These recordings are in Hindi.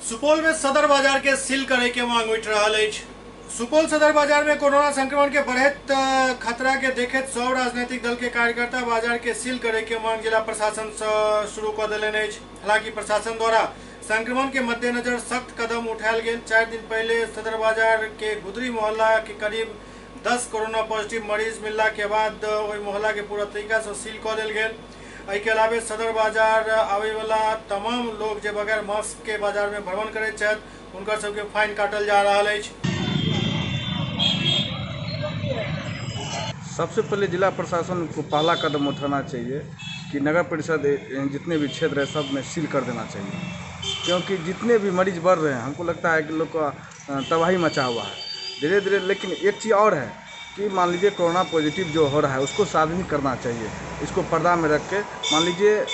सुपौल में सदर बाजार के सील करे के मांग उठि रहल अछि। सुपौल सदर बाजार में कोरोना संक्रमण के बढ़ैत खतरा के देखैत सब राजनीतिक दल के कार्यकर्ता बाजार के सील करे के मांग जिला प्रशासन से शुरू कर देलनि अछि। हालांकि प्रशासन द्वारा संक्रमण के मद्देनजर सख्त कदम उठायल गेल। 4 दिन पहले सदर बाजार के गुदरी मोहल्ला के करीब 10 कोरोना पॉजिटिव मरीज मिलला के बाद ओहि मोहल्ला के पूरा तरीका से सील कर देल गेल। एहिके अलावे सदर बाजार आवे वाला तमाम लोग जे बगैर मास्क के बाजार में भ्रमण करैत छथि हुनकर सबके फाइन काटल जा रहल अछि। सबसे पहले जिला प्रशासन को पहला कदम उठाना चाहिए कि नगर परिषद जितने भी क्षेत्र है सब में सील कर देना चाहिए, क्योंकि जितने भी मरीज बढ़ रहे हैं हमको लगता है कि लोग का तबाही मचा हुआ है धीरे धीरे। लेकिन एक चीज़ और है कि मान लीजिए कोरोना पॉजिटिव जो हो रहा है उसको सार्वजनिक करना चाहिए। इसको पर्दा में रख के मान लीजिए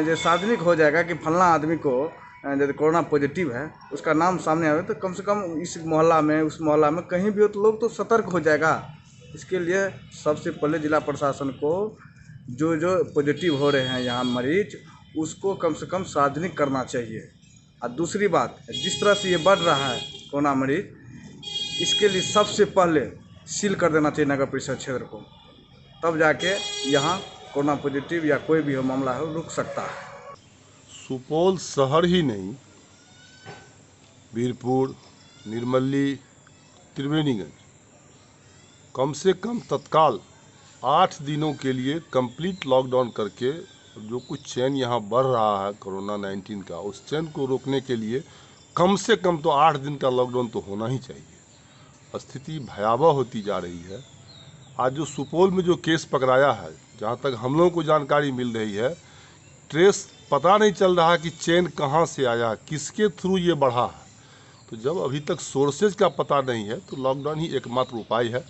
जो सार्वजनिक हो जाएगा कि फलना आदमी को यदि कोरोना पॉजिटिव है उसका नाम सामने आवे तो कम से कम इस मोहल्ला में उस मोहल्ला में कहीं भी हो तो लोग तो सतर्क हो जाएगा। इसके लिए सबसे पहले जिला प्रशासन को जो जो पॉजिटिव हो रहे हैं यहाँ मरीज उसको कम से कम सार्वजनिक करना चाहिए। और दूसरी बात, जिस तरह से ये बढ़ रहा है कोरोना मरीज, इसके लिए सबसे पहले सील कर देना चाहिए नगर परिषद क्षेत्र को, तब जाके यहाँ कोरोना पॉजिटिव या कोई भी हो मामला हो रुक सकता है। सुपौल शहर ही नहीं, वीरपुर, निर्मली, त्रिवेणीगंज कम से कम तत्काल 8 दिनों के लिए कंप्लीट लॉकडाउन करके जो कुछ चैन यहाँ बढ़ रहा है कोरोना 19 का, उस चैन को रोकने के लिए कम से कम तो 8 दिन का लॉकडाउन तो होना ही चाहिए। स्थिति भयावह होती जा रही है। आज जो सुपौल में जो केस पकड़ाया है, जहाँ तक हम लोगों को जानकारी मिल रही है, ट्रेस पता नहीं चल रहा कि चेन कहाँ से आया, किसके थ्रू ये बढ़ा है। तो जब अभी तक सोर्सेज का पता नहीं है तो लॉकडाउन ही एकमात्र उपाय है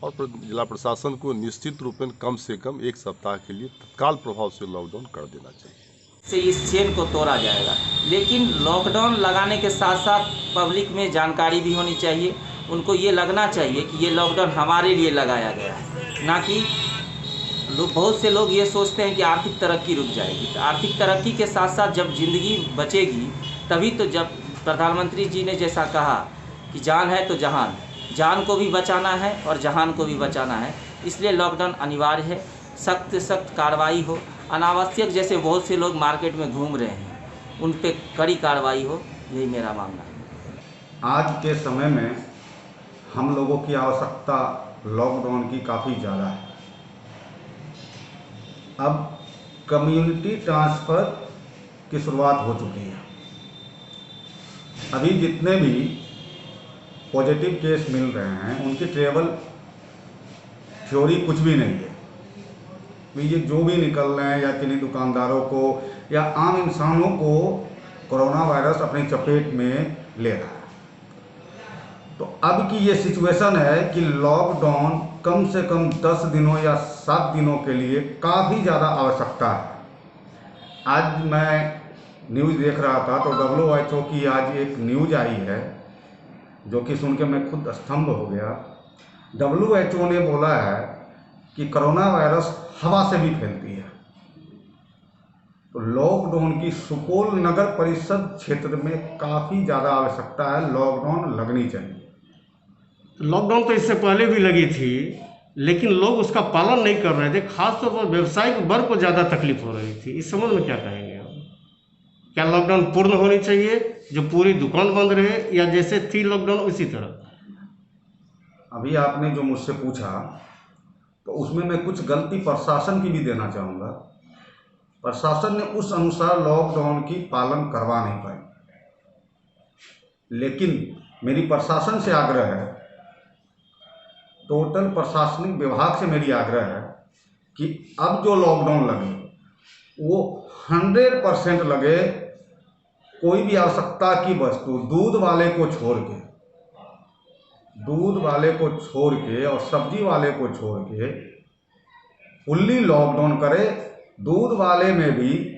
और जिला प्रशासन को निश्चित रूप में कम से कम 1 सप्ताह के लिए तत्काल प्रभाव से लॉकडाउन कर देना चाहिए। से इस चेन को तोड़ा जाएगा, लेकिन लॉकडाउन लगाने के साथ साथ पब्लिक में जानकारी भी होनी चाहिए। उनको ये लगना चाहिए कि ये लॉकडाउन हमारे लिए लगाया गया है, ना कि बहुत से लोग ये सोचते हैं कि आर्थिक तरक्की रुक जाएगी। तो आर्थिक तरक्की के साथ साथ जब जिंदगी बचेगी तभी तो, जब प्रधानमंत्री जी ने जैसा कहा कि जान है तो जहान, जान को भी बचाना है और जहान को भी बचाना है, इसलिए लॉकडाउन अनिवार्य है। सख्त सख्त कार्रवाई हो। अनावश्यक जैसे बहुत से लोग मार्केट में घूम रहे हैं उन पे कड़ी कार्रवाई हो, यही मेरा मानना है। आज के समय में हम लोगों की आवश्यकता लॉकडाउन की काफ़ी ज़्यादा है। अब कम्युनिटी ट्रांसफ़र की शुरुआत हो चुकी है। अभी जितने भी पॉजिटिव केस मिल रहे हैं उनकी ट्रेवल थ्योरी कुछ भी नहीं है। ये जो भी निकल रहे हैं या किन्हीं दुकानदारों को या आम इंसानों को कोरोना वायरस अपनी चपेट में ले रहा है। तो अब की ये सिचुएशन है कि लॉकडाउन कम से कम 10 दिनों या 7 दिनों के लिए काफ़ी ज़्यादा आवश्यकता है। आज मैं न्यूज़ देख रहा था तो WHO की आज एक न्यूज़ आई है जो कि सुन के मैं खुद स्तंभ हो गया। WHO ने बोला है कि कोरोना वायरस हवा से भी फैलती है। तो लॉकडाउन की सुपौल नगर परिषद क्षेत्र में काफ़ी ज़्यादा आवश्यकता है, लॉकडाउन लगनी चाहिए। लॉकडाउन तो इससे पहले भी लगी थी, लेकिन लोग उसका पालन नहीं कर रहे थे। खासतौर पर व्यावसायिक वर्ग को ज़्यादा तकलीफ हो रही थी। इस संबंध में क्या कहेंगे आप? क्या लॉकडाउन पूर्ण होनी चाहिए, जो पूरी दुकान बंद रहे, या जैसे थी लॉकडाउन उसी तरह? अभी आपने जो मुझसे पूछा तो उसमें मैं कुछ गलती प्रशासन की भी देना चाहूँगा। प्रशासन ने उस अनुसार लॉकडाउन की पालन करवा नहीं पाई। लेकिन मेरी प्रशासन से आग्रह है, टोटल प्रशासनिक विभाग से मेरी आग्रह है कि अब जो लॉकडाउन लगे वो 100% लगे। कोई भी आवश्यकता की वस्तु दूध वाले को छोड़ के और सब्जी वाले को छोड़ के फुल्ली लॉकडाउन करे। दूध वाले में भी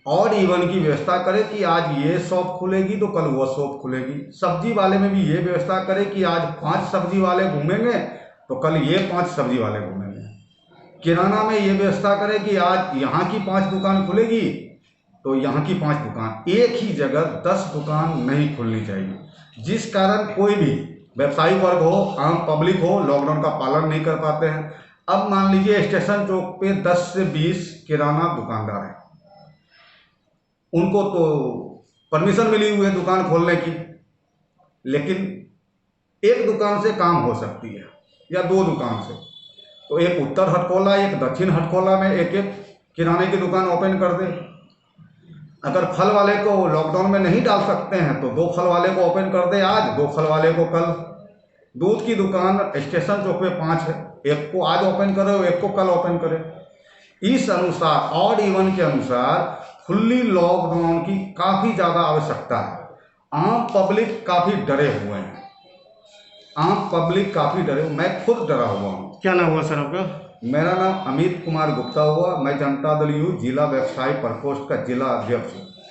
ऑड इवन की व्यवस्था करे कि आज ये शॉप खुलेगी तो कल वो शॉप खुलेगी। सब्जी वाले में भी ये व्यवस्था करे कि आज 5 सब्जी वाले घूमेंगे तो कल ये 5 सब्जी वाले घूमेंगे। किराना में ये व्यवस्था करे कि आज यहाँ की 5 दुकान खुलेगी तो यहाँ की 5 दुकान, एक ही जगह 10 दुकान नहीं खुलनी चाहिए, जिस कारण कोई भी व्यवसायिक वर्ग हो, आम पब्लिक हो, लॉकडाउन का पालन नहीं कर पाते हैं। अब मान लीजिए स्टेशन चौक पे 10 से 20 किराना दुकानदार हैं, उनको तो परमिशन मिली हुई है दुकान खोलने की, लेकिन एक दुकान से काम हो सकती है या 2 दुकान से, तो एक उत्तर हटकोला एक दक्षिण हटकोला में एक एक किराने की दुकान ओपन कर दे। अगर फल वाले को लॉकडाउन में नहीं डाल सकते हैं तो 2 फल वाले को ओपन कर दे आज, 2 फल वाले को कल। दूध की दुकान स्टेशन चौक पे 5 है, एक को आज ओपन करे और एक को कल ओपन करे। इस अनुसार ऑड इवन के अनुसार फुल्ली लॉकडाउन की काफ़ी ज़्यादा आवश्यकता है। आम पब्लिक काफ़ी डरे हुए हैं, मैं खुद डरा हुआ हूँ। क्या नाम हुआ सर आपका? मेरा नाम अमित कुमार गुप्ता हुआ, मैं जनता दल यू जिला व्यवसाय प्रकोष्ठ का जिला अध्यक्ष हूँ।